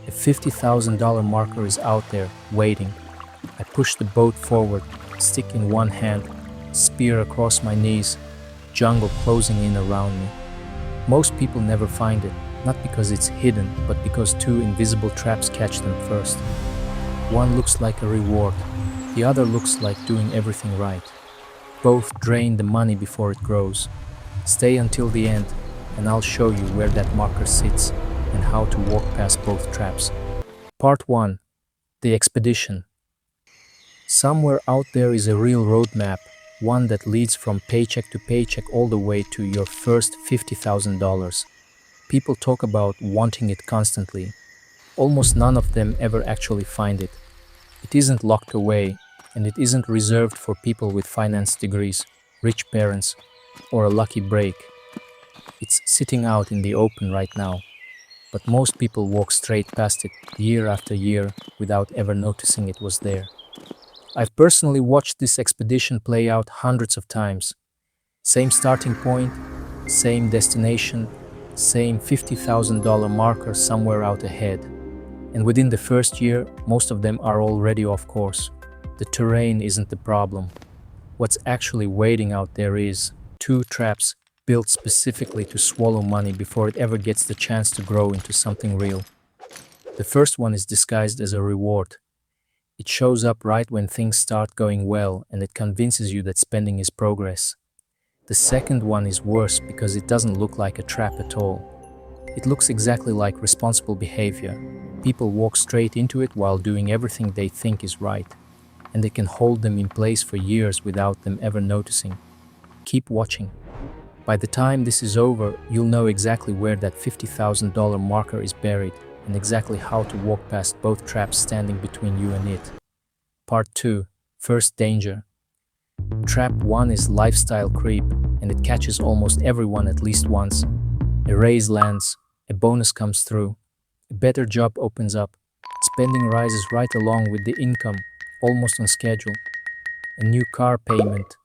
A $50,000 marker is out there, waiting. I push the boat forward, stick in one hand, spear across my knees, jungle closing in around me. Most people never find it, not because it's hidden, but because two invisible traps catch them first. One looks like a reward, the other looks like doing everything right. Both drain the money before it grows. Stay until the end, and I'll show you where that marker sits and how to walk past both traps. Part 1. The Expedition. Somewhere out there is a real roadmap, one that leads from paycheck to paycheck all the way to your first $50,000. People talk about wanting it constantly. Almost none of them ever actually find it. It isn't locked away, and it isn't reserved for people with finance degrees, rich parents, or a lucky break. It's sitting out in the open right now. But most people walk straight past it year after year without ever noticing it was there. I've personally watched this expedition play out hundreds of times. Same starting point, same destination, same $50,000 marker somewhere out ahead. And within the first year, most of them are already off course. The terrain isn't the problem. What's actually waiting out there is two traps built specifically to swallow money before it ever gets the chance to grow into something real. The first one is disguised as a reward. It shows up right when things start going well and it convinces you that spending is progress. The second one is worse because it doesn't look like a trap at all. It looks exactly like responsible behavior. People walk straight into it while doing everything they think is right, and they can hold them in place for years without them ever noticing. Keep watching. By the time this is over, you'll know exactly where that $50,000 marker is buried and exactly how to walk past both traps standing between you and it. Part 2. First Danger. Trap 1 is lifestyle creep, and it catches almost everyone at least once. A raise lands, a bonus comes through, a better job opens up, spending rises right along with the income, almost on schedule. A new car payment,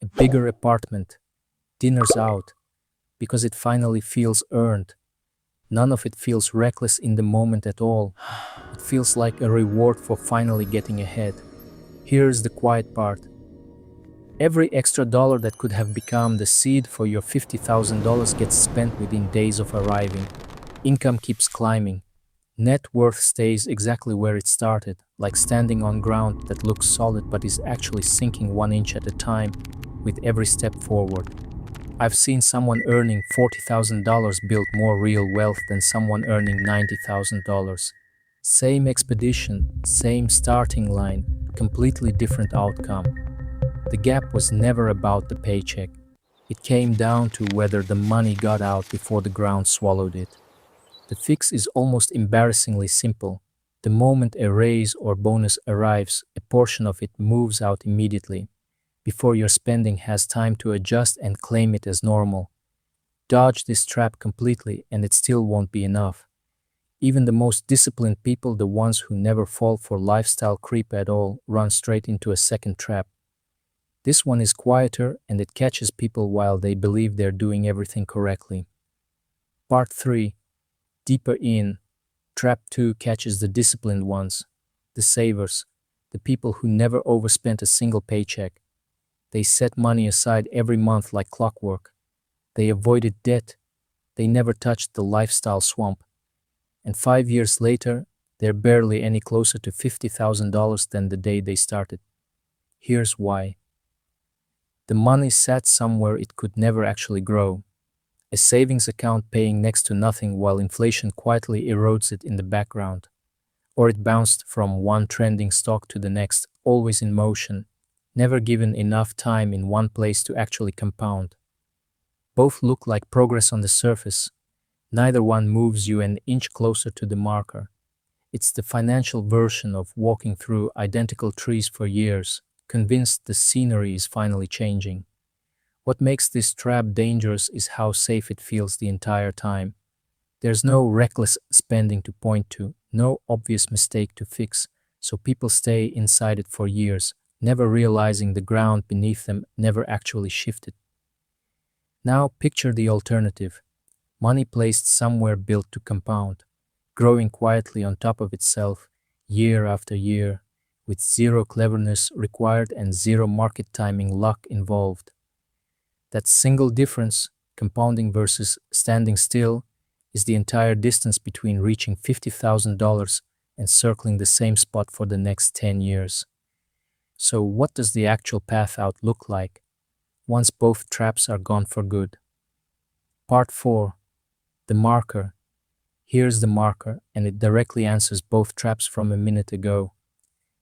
a bigger apartment, dinners out, because it finally feels earned. None of it feels reckless in the moment at all. It feels like a reward for finally getting ahead. Here's the quiet part. Every extra dollar that could have become the seed for your $50,000 gets spent within days of arriving. Income keeps climbing. Net worth stays exactly where it started, like standing on ground that looks solid but is actually sinking 1 inch at a time with every step forward. I've seen someone earning $40,000 build more real wealth than someone earning $90,000. Same expedition, same starting line, completely different outcome. The gap was never about the paycheck. It came down to whether the money got out before the ground swallowed it. The fix is almost embarrassingly simple. The moment a raise or bonus arrives, a portion of it moves out immediately, before your spending has time to adjust and claim it as normal. Dodge this trap completely and it still won't be enough. Even the most disciplined people, the ones who never fall for lifestyle creep at all, run straight into a second trap. This one is quieter and it catches people while they believe they're doing everything correctly. Part 3. Deeper in. Trap 2 catches the disciplined ones, the savers, the people who never overspent a single paycheck. They set money aside every month like clockwork. They avoided debt. They never touched the lifestyle swamp. And 5 years later, they're barely any closer to $50,000 than the day they started. Here's why. The money sat somewhere it could never actually grow. A savings account paying next to nothing while inflation quietly erodes it in the background. Or it bounced from one trending stock to the next, always in motion, never given enough time in one place to actually compound. Both look like progress on the surface. Neither one moves you an inch closer to the marker. It's the financial version of walking through identical trees for years, convinced the scenery is finally changing. What makes this trap dangerous is how safe it feels the entire time. There's no reckless spending to point to, no obvious mistake to fix, so people stay inside it for years, never realizing the ground beneath them never actually shifted. Now picture the alternative. Money placed somewhere built to compound. growing quietly on top of itself year after year, with zero cleverness required and zero market timing luck involved. That single difference, compounding versus standing still, is the entire distance between reaching $50,000 and circling the same spot for the next 10 years. So, what does the actual path out look like once both traps are gone for good? Part 4. The marker. Here's the marker, and it directly answers both traps from a minute ago.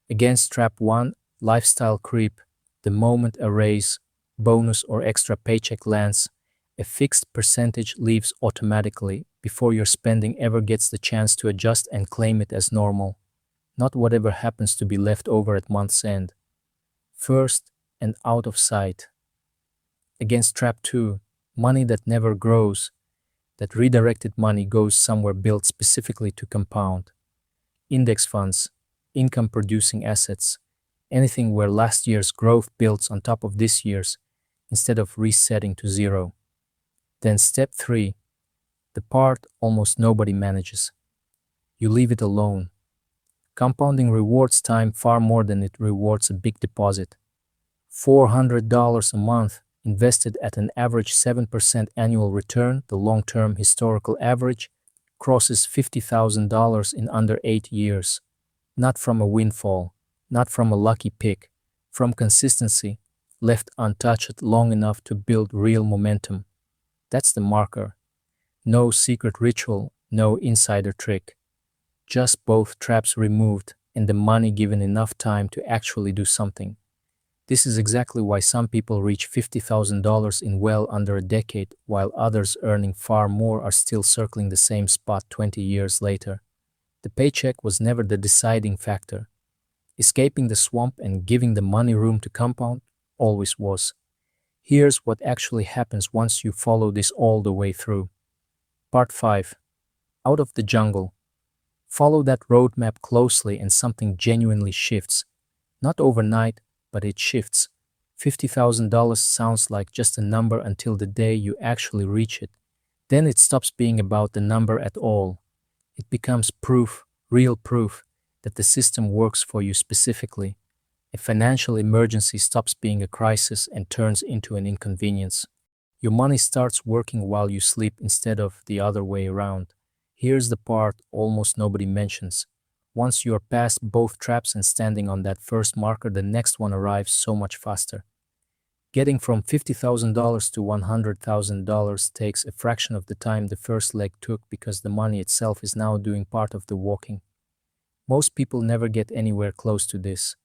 Against trap 1, lifestyle creep, the moment a raise, bonus, or extra paycheck lands, a fixed percentage leaves automatically before your spending ever gets the chance to adjust and claim it as normal, not whatever happens to be left over at month's end. First and out of sight. Against trap 2, money that never grows, that redirected money goes somewhere built specifically to compound. Index funds, income producing assets, anything where last year's growth builds on top of this year's instead of resetting to zero. Then step 3, the part almost nobody manages. You leave it alone. Compounding rewards time far more than it rewards a big deposit. $400 a month invested at an average 7% annual return, the long-term historical average, crosses $50,000 in under 8 years. Not from a windfall, not from a lucky pick, from consistency, left untouched long enough to build real momentum. That's the marker. No secret ritual, no insider trick. Just both traps removed and the money given enough time to actually do something. This is exactly why some people reach $50,000 in well under a decade, while others earning far more are still circling the same spot 20 years later. The paycheck was never the deciding factor. Escaping the swamp and giving the money room to compound always was. Here's what actually happens once you follow this all the way through. Part 5. Out of the jungle. Follow that roadmap closely and something genuinely shifts. Not overnight, but it shifts. $50,000 sounds like just a number until the day you actually reach it. Then it stops being about the number at all. It becomes proof, real proof, that the system works for you specifically. A financial emergency stops being a crisis and turns into an inconvenience. Your money starts working while you sleep instead of the other way around. Here's the part almost nobody mentions. Once you're past both traps and standing on that first marker, the next one arrives so much faster. Getting from $50,000 to $100,000 takes a fraction of the time the first leg took because the money itself is now doing part of the walking. Most people never get anywhere close to this,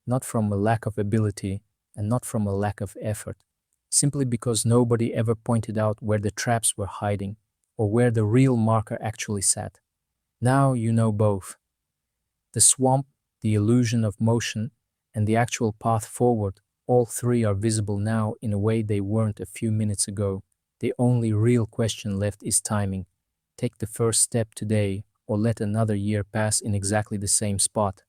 not from a lack of ability and not from a lack of effort, simply because nobody ever pointed out where the traps were hiding or where the real marker actually sat. Now you know both. The swamp, the illusion of motion, and the actual path forward, all three are visible now in a way they weren't a few minutes ago. The only real question left is timing. Take the first step today or let another year pass in exactly the same spot.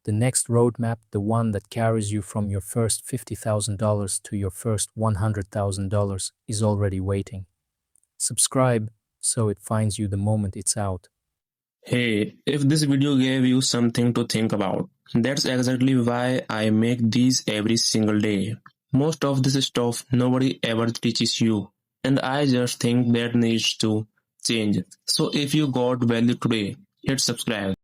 The next roadmap, the one that carries you from your first $50,000 to your first $100,000, is already waiting. Subscribe so it finds you the moment it's out. Hey, if this video gave you something to think about, that's exactly why I make these every single day. Most of this stuff nobody ever teaches you, and I just think that needs to change. So if you got value today, hit subscribe.